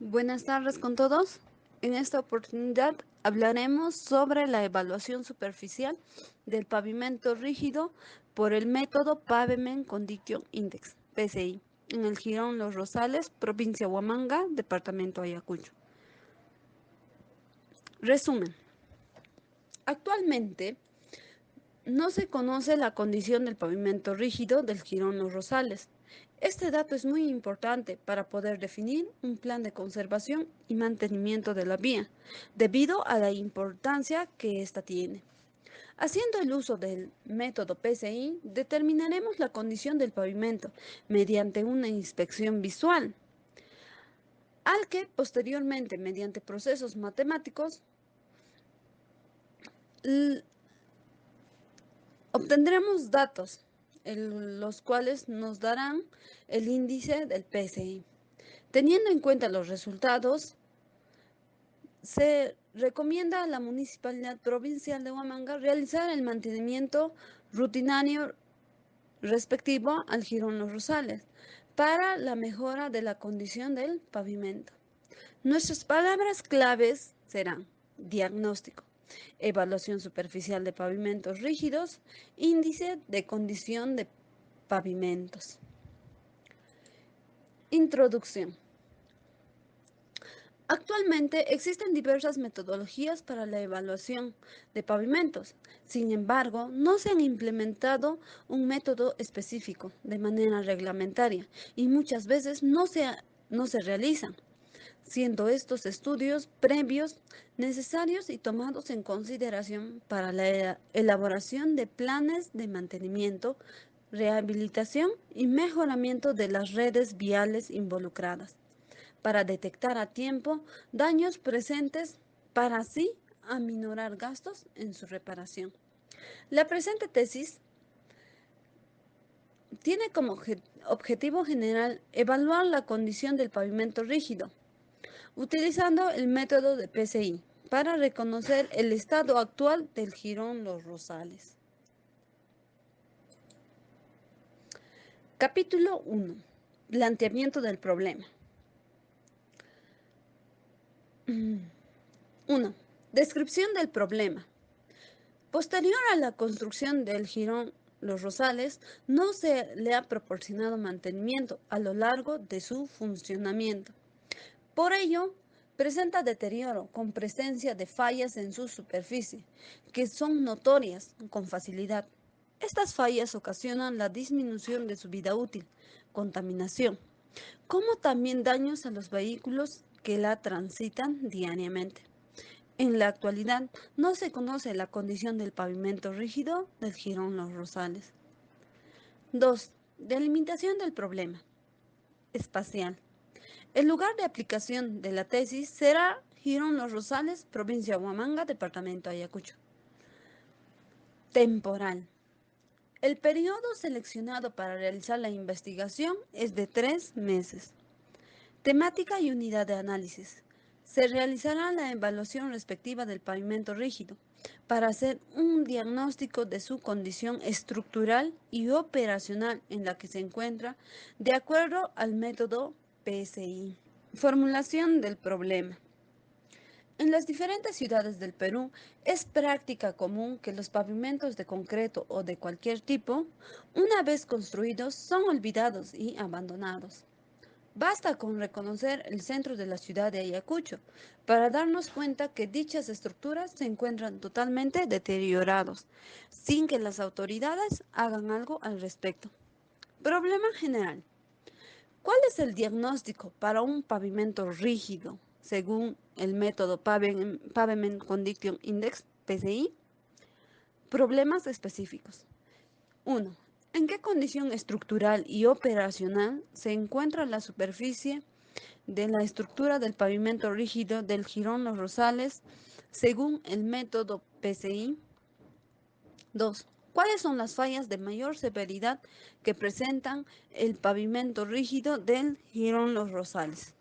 Buenas tardes con todos. En esta oportunidad hablaremos sobre la evaluación superficial del pavimento rígido por el método Pavement Condition Index, PCI, en el Jirón Los Rosales, provincia Huamanga, departamento Ayacucho. Resumen. Actualmente no se conoce la condición del pavimento rígido del Jirón Los Rosales. Este dato es muy importante para poder definir un plan de conservación y mantenimiento de la vía, debido a la importancia que ésta tiene. Haciendo el uso del método PCI, determinaremos la condición del pavimento mediante una inspección visual, al que posteriormente, mediante procesos matemáticos, obtendremos datos, los cuales nos darán el índice del PSI. Teniendo en cuenta los resultados, se recomienda a la Municipalidad Provincial de Huamanga realizar el mantenimiento rutinario respectivo al Jirón Los Rosales para la mejora de la condición del pavimento. Nuestras palabras claves serán diagnóstico, evaluación superficial de pavimentos rígidos, índice de condición de pavimentos. Introducción. Actualmente existen diversas metodologías para la evaluación de pavimentos. Sin embargo, no se han implementado un método específico de manera reglamentaria y muchas veces no se realizan, siendo estos estudios previos necesarios y tomados en consideración para la elaboración de planes de mantenimiento, rehabilitación y mejoramiento de las redes viales involucradas, para detectar a tiempo daños presentes para así aminorar gastos en su reparación. La presente tesis tiene como objetivo general evaluar la condición del pavimento rígido, utilizando el método de PCI para reconocer el estado actual del jirón Los Rosales. Capítulo 1. Planteamiento del problema. 1. Descripción del problema. Posterior a la construcción del jirón Los Rosales, no se le ha proporcionado mantenimiento a lo largo de su funcionamiento. Por ello, presenta deterioro con presencia de fallas en su superficie, que son notorias con facilidad. Estas fallas ocasionan la disminución de su vida útil, contaminación, como también daños a los vehículos que la transitan diariamente. En la actualidad, no se conoce la condición del pavimento rígido del jirón Los Rosales. 2. Delimitación del problema. Espacial. El lugar de aplicación de la tesis será Jirón Los Rosales, provincia de Huamanga, departamento de Ayacucho. Temporal. El periodo seleccionado para realizar la investigación es de 3 meses. Temática y unidad de análisis. Se realizará la evaluación respectiva del pavimento rígido para hacer un diagnóstico de su condición estructural y operacional en la que se encuentra de acuerdo al método PSI. Formulación del problema. En las diferentes ciudades del Perú es práctica común que los pavimentos de concreto o de cualquier tipo, una vez construidos, son olvidados y abandonados. Basta con reconocer el centro de la ciudad de Ayacucho para darnos cuenta que dichas estructuras se encuentran totalmente deteriorados, sin que las autoridades hagan algo al respecto. Problema general. ¿Cuál es el diagnóstico para un pavimento rígido según el método Pavement Condition Index, PCI? Problemas específicos. 1. ¿En qué condición estructural y operacional se encuentra la superficie de la estructura del pavimento rígido del jirón Los Rosales según el método PCI? 2. ¿Cuáles son las fallas de mayor severidad que presentan el pavimento rígido del jirón Los Rosales?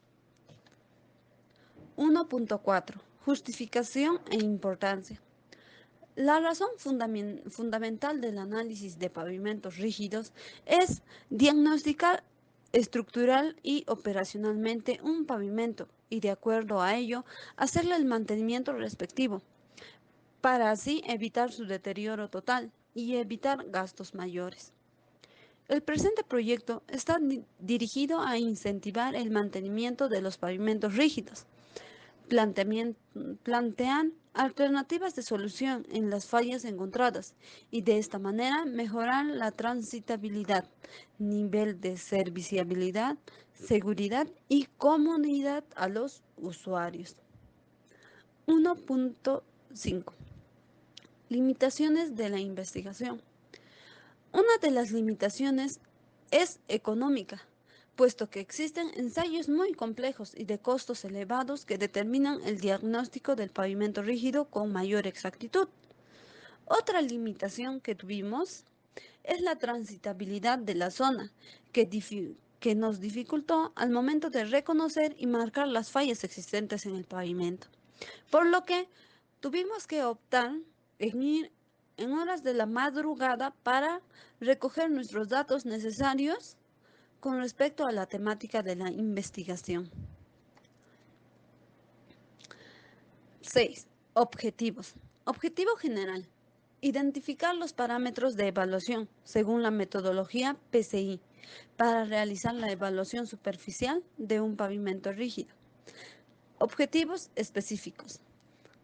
1.4. Justificación e importancia. La razón fundamental del análisis de pavimentos rígidos es diagnosticar estructural y operacionalmente un pavimento y de acuerdo a ello hacerle el mantenimiento respectivo, para así evitar su deterioro total y evitar gastos mayores. El presente proyecto está dirigido a incentivar el mantenimiento de los pavimentos rígidos. Plantean alternativas de solución en las fallas encontradas y de esta manera mejorar la transitabilidad, nivel de serviciabilidad, seguridad y comodidad a los usuarios. 1.5. Limitaciones de la investigación. Una de las limitaciones es económica, puesto que existen ensayos muy complejos y de costos elevados que determinan el diagnóstico del pavimento rígido con mayor exactitud. Otra limitación que tuvimos es la transitabilidad de la zona, que nos dificultó al momento de reconocer y marcar las fallas existentes en el pavimento, por lo que tuvimos que optar en ir en horas de la madrugada para recoger nuestros datos necesarios con respecto a la temática de la investigación. 6. Objetivos. Objetivo general. Identificar los parámetros de evaluación según la metodología PCI para realizar la evaluación superficial de un pavimento rígido. Objetivos específicos.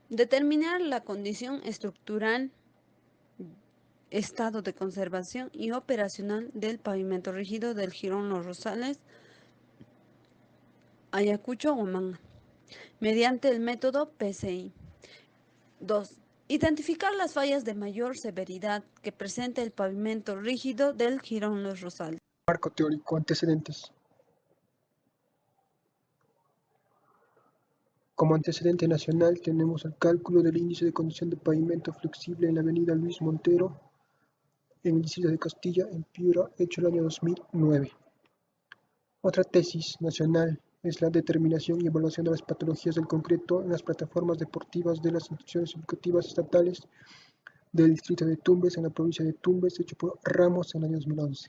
Determinar la condición estructural, estado de conservación y operacional del pavimento rígido del Jirón Los Rosales, Ayacucho, Huamanga, mediante el método PCI. 2. Identificar las fallas de mayor severidad que presenta el pavimento rígido del Jirón Los Rosales. Marco teórico, antecedentes. Como antecedente nacional tenemos el cálculo del índice de condición de pavimento flexible en la avenida Luis Montero, en el distrito de Castilla, en Piura, hecho el año 2009. Otra tesis nacional es la determinación y evaluación de las patologías del concreto en las plataformas deportivas de las instituciones educativas estatales del distrito de Tumbes, en la provincia de Tumbes, hecho por Ramos en el año 2011.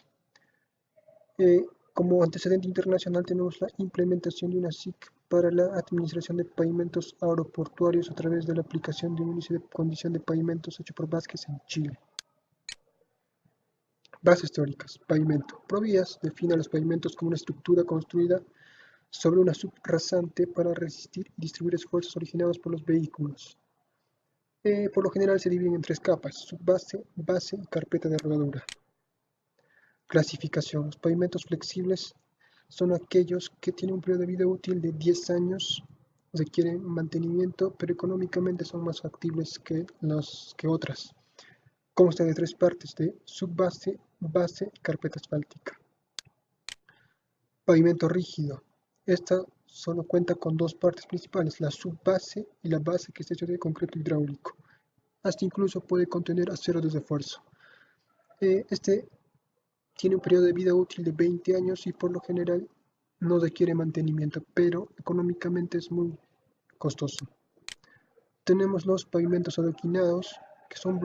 Como antecedente internacional tenemos la implementación de una SIC para la administración de pavimentos aeroportuarios a través de la aplicación de un índice de condición de pavimentos hecho por Vázquez en Chile. Bases teóricas. Pavimento. Provías define a los pavimentos como una estructura construida sobre una subrasante para resistir y distribuir esfuerzos originados por los vehículos. Por lo general se dividen en tres capas: subbase, base y carpeta de rodadura. Clasificación. Los pavimentos flexibles son aquellos que tienen un periodo de vida útil de 10 años, requieren mantenimiento, pero económicamente son más factibles que otras. Consta de tres partes: de subbase, base y carpeta asfáltica. Pavimento rígido. Esta solo cuenta con dos partes principales: la subbase y la base, que está hecha de concreto hidráulico. Hasta incluso puede contener acero de refuerzo. Este tiene un periodo de vida útil de 20 años y por lo general no requiere mantenimiento, pero económicamente es muy costoso. Tenemos los pavimentos adoquinados, que son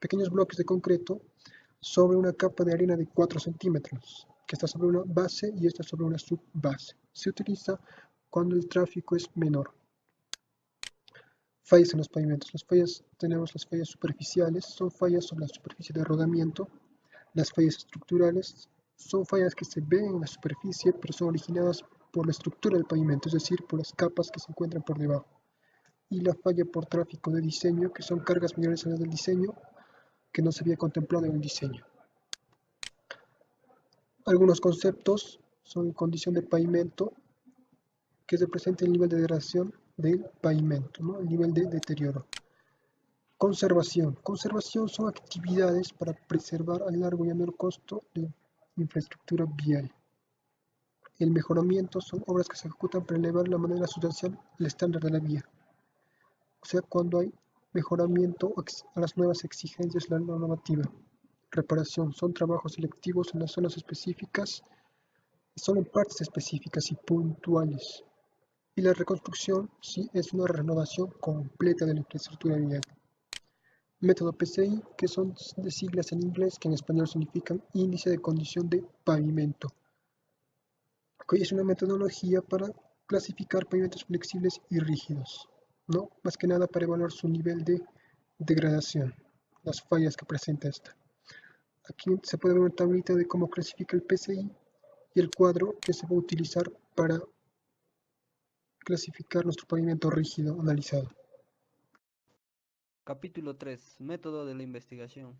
pequeños bloques de concreto sobre una capa de arena de 4 centímetros, que está sobre una base y esta sobre una subbase. Se utiliza cuando el tráfico es menor. Fallas en los pavimentos. Tenemos las fallas superficiales, son fallas sobre la superficie de rodamiento. Las fallas estructurales son fallas que se ven en la superficie, pero son originadas por la estructura del pavimento, es decir, por las capas que se encuentran por debajo. Y la falla por tráfico de diseño, que son cargas mayores a las del diseño, que no se había contemplado en el diseño. Algunos conceptos son condición de pavimento, que representa el nivel de degradación del pavimento, ¿no? El nivel de deterioro. Conservación. Conservación son actividades para preservar a largo y a menor costo la infraestructura vial. El mejoramiento son obras que se ejecutan para elevar de manera sustancial el estándar de la vía. O sea, cuando hay mejoramiento a las nuevas exigencias de la normativa. Reparación son trabajos selectivos en las zonas específicas, son en partes específicas y puntuales. Y la reconstrucción sí es una renovación completa de la infraestructura vial. Método PCI, que son de siglas en inglés que en español significan Índice de Condición de Pavimento. que es una metodología para clasificar pavimentos flexibles y rígidos, ¿no? Más que nada para evaluar su nivel de degradación, las fallas que presenta esta. Aquí se puede ver una tablita de cómo clasifica el PCI y el cuadro que se va a utilizar para clasificar nuestro pavimento rígido analizado. Capítulo 3. Método de la investigación.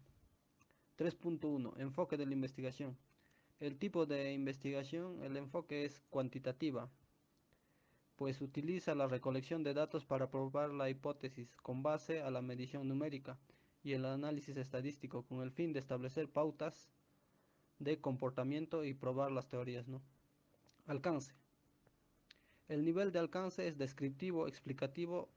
3.1. Enfoque de la investigación. El tipo de investigación, el enfoque es cuantitativa, pues utiliza la recolección de datos para probar la hipótesis con base a la medición numérica y el análisis estadístico con el fin de establecer pautas de comportamiento y probar las teorías, ¿no? Alcance. El nivel de alcance es descriptivo, explicativo,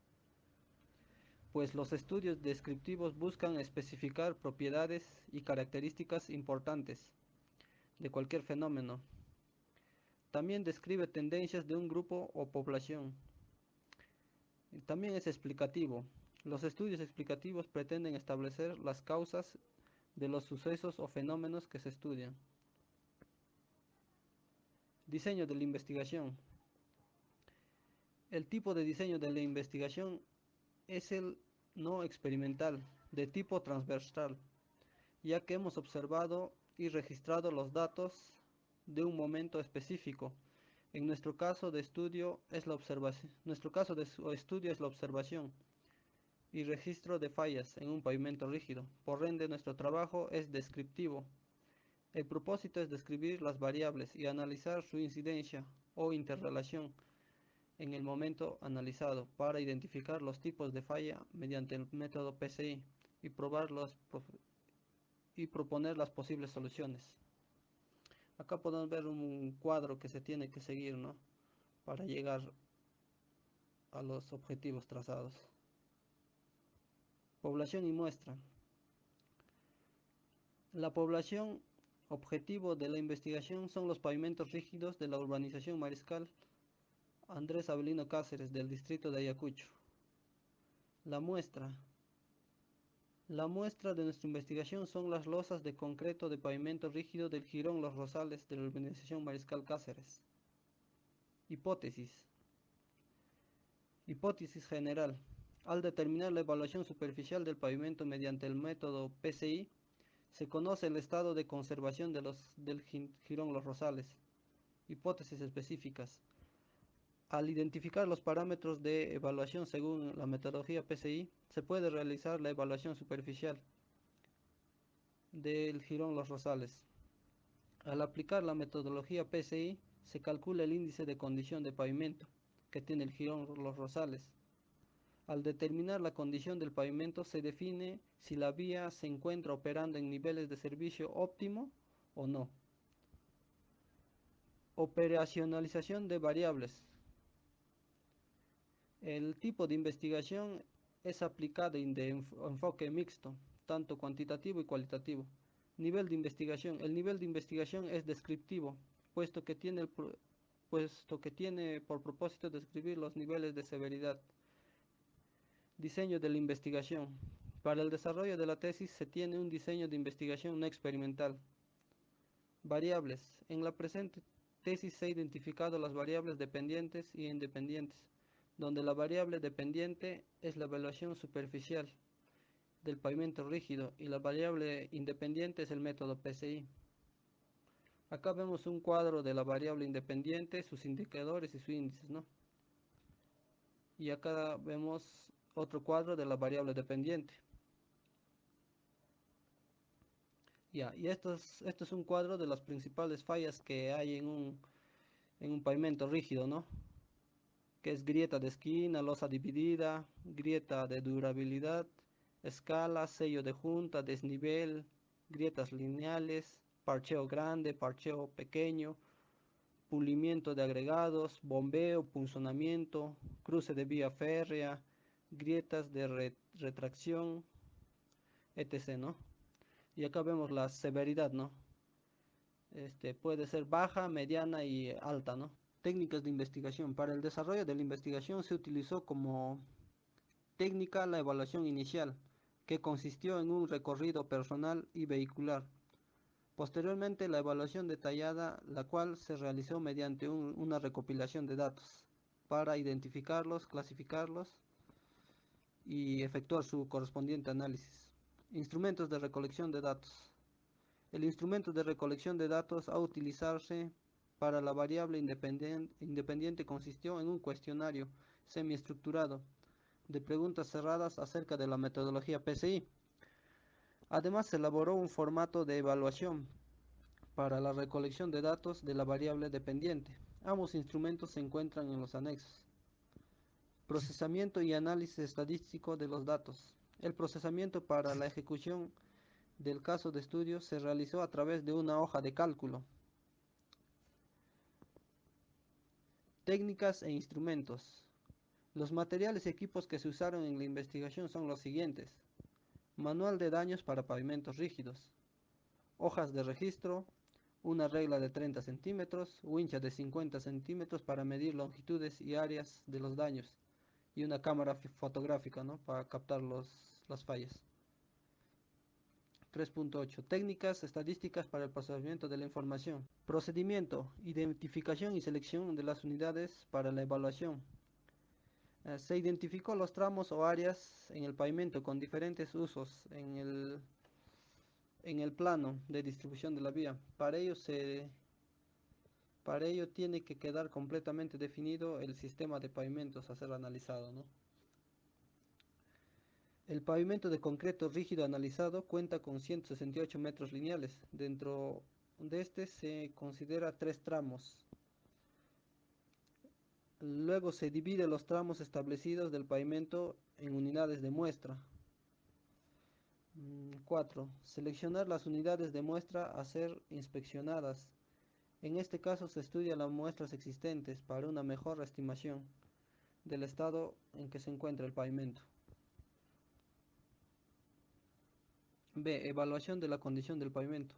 pues los estudios descriptivos buscan especificar propiedades y características importantes de cualquier fenómeno. También describe tendencias de un grupo o población. También es explicativo. Los estudios explicativos pretenden establecer las causas de los sucesos o fenómenos que se estudian. Diseño de la investigación. El tipo de diseño de la investigación es el no experimental, de tipo transversal, ya que hemos observado y registrado los datos de un momento específico. En nuestro caso de estudio es la observación. Nuestro caso de estudio es la observación y registro de fallas en un pavimento rígido. Por ende, nuestro trabajo es descriptivo. El propósito es describir las variables y analizar su incidencia o interrelación en el momento analizado para identificar los tipos de falla mediante el método PCI y y proponer las posibles soluciones. Acá podemos ver un cuadro que se tiene que seguir, ¿no?, para llegar a los objetivos trazados. Población y muestra. La población objetivo de la investigación son los pavimentos rígidos de la urbanización Mariscal Andrés Avelino Cáceres del distrito de Ayacucho. La muestra. La muestra de nuestra investigación son las losas de concreto de pavimento rígido del Jirón Los Rosales de la urbanización Mariscal Cáceres. Hipótesis. Hipótesis general. Al determinar la evaluación superficial del pavimento mediante el método PCI, se conoce el estado de conservación del Jirón Los Rosales. Hipótesis específicas. Al identificar los parámetros de evaluación según la metodología PCI, se puede realizar la evaluación superficial del Jirón Los Rosales. Al aplicar la metodología PCI, se calcula el índice de condición de pavimento que tiene el Jirón Los Rosales. Al determinar la condición del pavimento, se define si la vía se encuentra operando en niveles de servicio óptimo o no. Operacionalización de variables. El tipo de investigación es aplicada de enfoque mixto, tanto cuantitativo y cualitativo. Nivel de investigación. El nivel de investigación es descriptivo, puesto que tiene por propósito describir los niveles de severidad. Diseño de la investigación. Para el desarrollo de la tesis se tiene un diseño de investigación no experimental. Variables. En la presente tesis se han identificado las variables dependientes e independientes, donde la variable dependiente es la evaluación superficial del pavimento rígido y la variable independiente es el método PCI. Acá vemos un cuadro de la variable independiente, sus indicadores y sus índices, ¿no? Y acá vemos otro cuadro de la variable dependiente. Ya, y esto es un cuadro de las principales fallas que hay en un pavimento rígido, ¿no?, que es grieta de esquina, losa dividida, grieta de durabilidad, escala, sello de junta, desnivel, grietas lineales, parcheo grande, parcheo pequeño, pulimiento de agregados, bombeo, punzonamiento, cruce de vía férrea, grietas de retracción, etc., ¿no? Y acá vemos la severidad, ¿no? Puede ser baja, mediana y alta, ¿no? Técnicas de investigación. Para el desarrollo de la investigación se utilizó como técnica la evaluación inicial, que consistió en un recorrido personal y vehicular, Posteriormente, la evaluación detallada, la cual se realizó mediante una recopilación de datos para identificarlos, clasificarlos y efectuar su correspondiente análisis. Instrumentos de recolección de datos. El instrumento de recolección de datos a utilizarse para la variable independiente consistió en un cuestionario semiestructurado de preguntas cerradas acerca de la metodología PCI. Además, se elaboró un formato de evaluación para la recolección de datos de la variable dependiente. Ambos instrumentos se encuentran en los anexos. Procesamiento y análisis estadístico de los datos. El procesamiento para la ejecución del caso de estudio se realizó a través de una hoja de cálculo. Técnicas e instrumentos. Los materiales y equipos que se usaron en la investigación son los siguientes: manual de daños para pavimentos rígidos, hojas de registro, una regla de 30 centímetros, wincha de 50 centímetros para medir longitudes y áreas de los daños, y una cámara fotográfica, ¿no?, para captar las fallas. 3.8. Técnicas estadísticas para el procesamiento de la información. Procedimiento: identificación y selección de las unidades para la evaluación. Se identificó los tramos o áreas en el pavimento con diferentes usos en el plano de distribución de la vía. Para ello tiene que quedar completamente definido el sistema de pavimentos a ser analizado, ¿no? El pavimento de concreto rígido analizado cuenta con 168 metros lineales. Dentro de este se considera 3 tramos. Luego se divide los tramos establecidos del pavimento en unidades de muestra. 4. Seleccionar las unidades de muestra a ser inspeccionadas. En este caso se estudian las muestras existentes para una mejor estimación del estado en que se encuentra el pavimento. B. Evaluación de la condición del pavimento.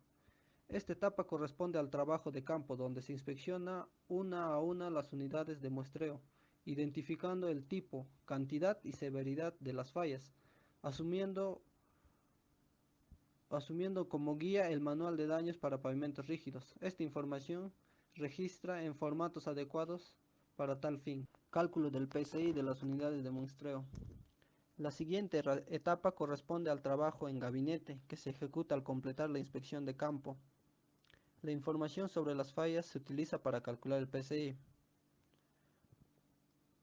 Esta etapa corresponde al trabajo de campo, donde se inspecciona una a una las unidades de muestreo, identificando el tipo, cantidad y severidad de las fallas, asumiendo como guía el manual de daños para pavimentos rígidos. Esta información registra en formatos adecuados para tal fin. Cálculo del PSI de las unidades de muestreo. La siguiente etapa corresponde al trabajo en gabinete, que se ejecuta al completar la inspección de campo. La información sobre las fallas se utiliza para calcular el PSI.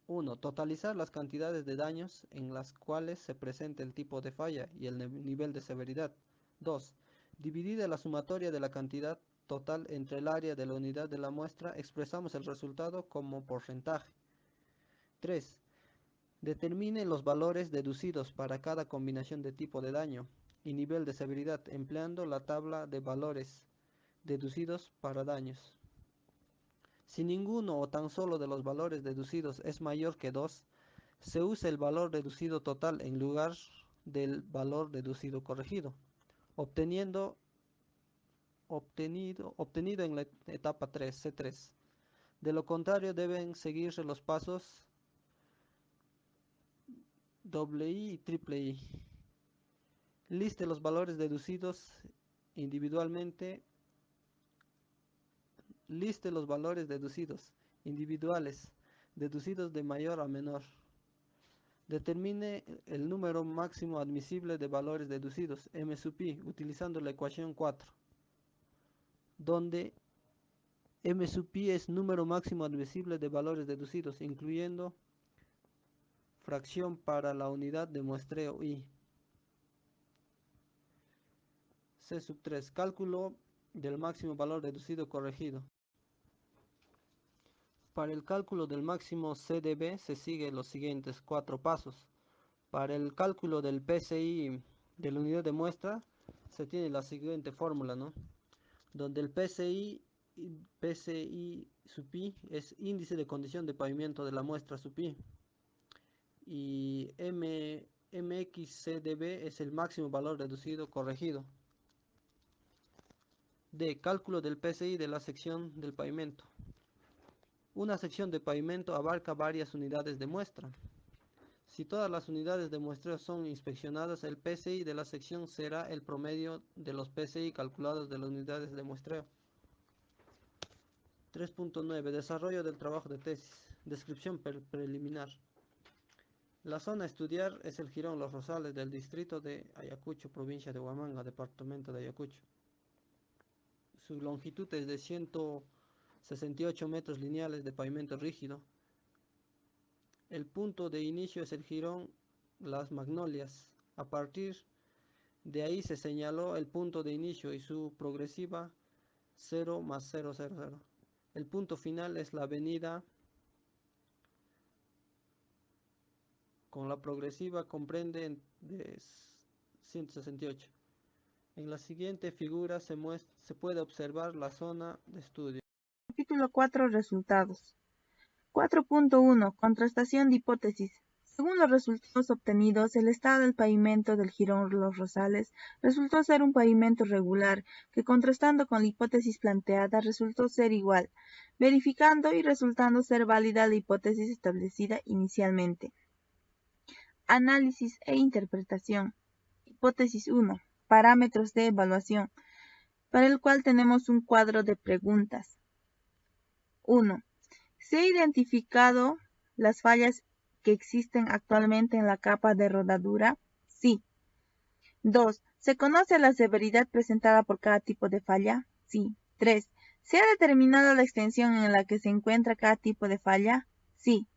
1. Totalizar las cantidades de daños en las cuales se presenta el tipo de falla y el nivel de severidad. 2. Dividida la sumatoria de la cantidad total entre el área de la unidad de la muestra, expresamos el resultado como porcentaje. 3. Determine los valores deducidos para cada combinación de tipo de daño y nivel de severidad empleando la tabla de valores deducidos para daños. Si ninguno o tan solo de los valores deducidos es mayor que 2, se usa el valor deducido total en lugar del valor deducido corregido, obtenido en la etapa 3, C3. De lo contrario, deben seguirse los pasos II y III. Liste los valores deducidos individualmente. Liste los valores deducidos individuales, deducidos de mayor a menor. Determine el número máximo admisible de valores deducidos, M sub I, utilizando la ecuación 4, donde M sub I es número máximo admisible de valores deducidos, incluyendo fracción para la unidad de muestreo I. C sub 3, cálculo del máximo valor deducido corregido. Para el cálculo del máximo CDB se siguen los siguientes 4 pasos. Para el cálculo del PSI de la unidad de muestra se tiene la siguiente fórmula, ¿no?, donde el PSI sub I es índice de condición de pavimento de la muestra sub I, y MXCDB es el máximo valor reducido corregido. D. Cálculo del PSI de la sección del pavimento. Una sección de pavimento abarca varias unidades de muestra. Si todas las unidades de muestreo son inspeccionadas, el PSI de la sección será el promedio de los PSI calculados de las unidades de muestreo. 3.9. Desarrollo del trabajo de tesis. Descripción preliminar. La zona a estudiar es el Jirón Los Rosales del distrito de Ayacucho, provincia de Huamanga, departamento de Ayacucho. Su longitud es de 168 metros lineales de pavimento rígido. El punto de inicio es el Jirón Las Magnolias. A partir de ahí se señaló el punto de inicio y su progresiva 0 más 0, 0, 0. El punto final es la avenida con la progresiva comprende de 168. En la siguiente figura se puede observar la zona de estudio. Capítulo 4. Resultados. 4.1. Contrastación de hipótesis. Según los resultados obtenidos, el estado del pavimento del Jirón Los Rosales resultó ser un pavimento regular, que contrastando con la hipótesis planteada resultó ser igual, verificando y resultando ser válida la hipótesis establecida inicialmente. Análisis e interpretación. Hipótesis 1. Parámetros de evaluación, para el cual tenemos un cuadro de preguntas. 1. ¿Se ha identificado las fallas que existen actualmente en la capa de rodadura? Sí. 2. ¿Se conoce la severidad presentada por cada tipo de falla? Sí. 3. ¿Se ha determinado la extensión en la que se encuentra cada tipo de falla? Sí.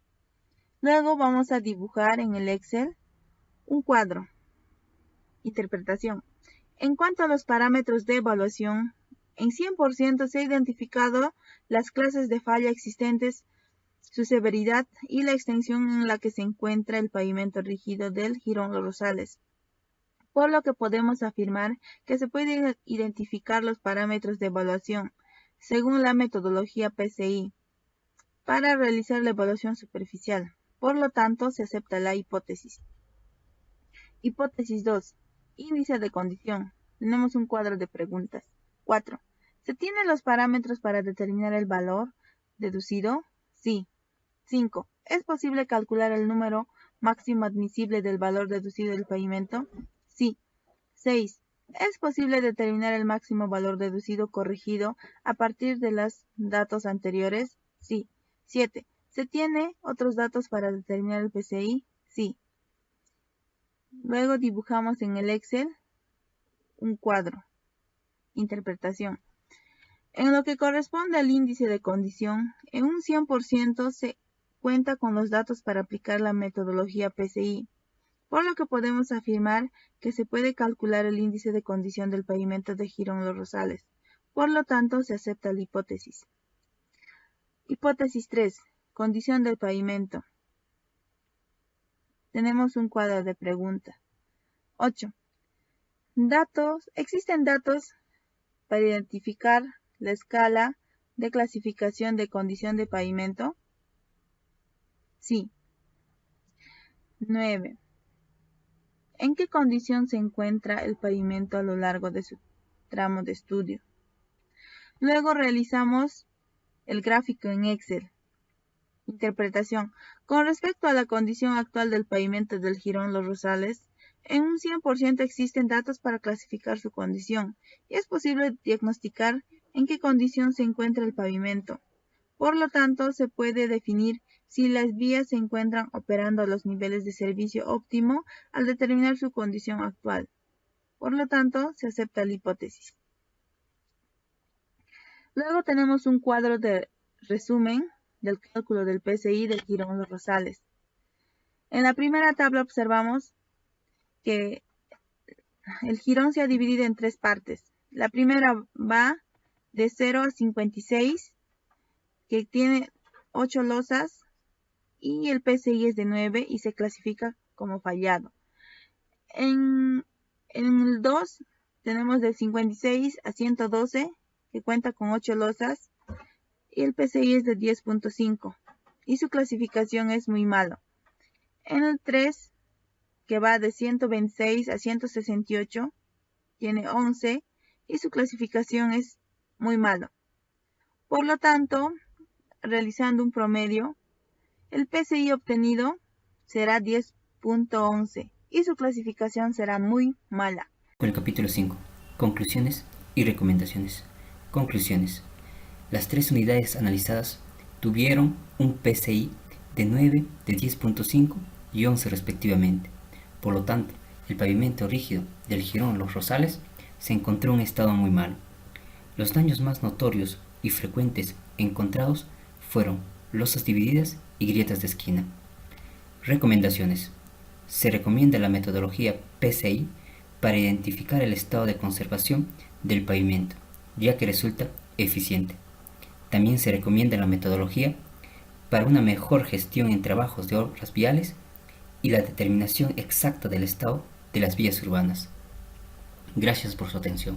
Luego vamos a dibujar en el Excel un cuadro. Interpretación. En cuanto a los parámetros de evaluación, en 100% se ha identificado las clases de falla existentes, su severidad y la extensión en la que se encuentra el pavimento rígido del Jirón Los Rosales, por lo que podemos afirmar que se pueden identificar los parámetros de evaluación según la metodología PSI para realizar la evaluación superficial. Por lo tanto, se acepta la hipótesis. Hipótesis 2. Índice de condición. Tenemos un cuadro de preguntas. 4. ¿Se tienen los parámetros para determinar el valor deducido? Sí. 5. ¿Es posible calcular el número máximo admisible del valor deducido del pavimento? Sí. 6. ¿Es posible determinar el máximo valor deducido corregido a partir de los datos anteriores? Sí. 7. ¿Se tiene otros datos para determinar el PSI? Sí. Luego dibujamos en el Excel un cuadro. Interpretación. En lo que corresponde al índice de condición, en un 100% se cuenta con los datos para aplicar la metodología PSI, por lo que podemos afirmar que se puede calcular el índice de condición del pavimento de Jirón Los Rosales. Por lo tanto, se acepta la hipótesis. Hipótesis 3. Condición del pavimento. Tenemos un cuadro de pregunta. 8. Existen datos para identificar la escala de clasificación de condición de pavimento. Sí. 9. ¿En qué condición se encuentra el pavimento a lo largo de su tramo de estudio? Luego realizamos el gráfico en Excel. Interpretación. Con respecto a la condición actual del pavimento del Jirón Los Rosales, en un 100% existen datos para clasificar su condición y es posible diagnosticar en qué condición se encuentra el pavimento. Por lo tanto, se puede definir si las vías se encuentran operando a los niveles de servicio óptimo al determinar su condición actual. Por lo tanto, se acepta la hipótesis. Luego tenemos un cuadro de resumen del cálculo del PSI del Jirón Los Rosales. En la primera tabla observamos que el jirón se ha dividido en tres partes. La primera va de 0 a 56, que tiene 8 losas, y el PSI es de 9 y se clasifica como fallado. En el 2 tenemos de 56 a 112, que cuenta con 8 losas, y el PSI es de 10.5, y su clasificación es muy malo. En el 3, que va de 126 a 168, tiene 11 y su clasificación es muy malo. Por lo tanto, realizando un promedio, el PSI obtenido será 4.11 y su clasificación será muy mala. Con el capítulo 5. Conclusiones y recomendaciones. Conclusiones. Las 3 unidades analizadas tuvieron un PCI de 9, de 10.5 y 11 respectivamente. Por lo tanto, el pavimento rígido del jirón Los Rosales se encontró en un estado muy malo. Los daños más notorios y frecuentes encontrados fueron losas divididas y grietas de esquina. Recomendaciones. Se recomienda la metodología PCI para identificar el estado de conservación del pavimento, ya que resulta eficiente. También se recomienda la metodología para una mejor gestión en trabajos de obras viales y la determinación exacta del estado de las vías urbanas. Gracias por su atención.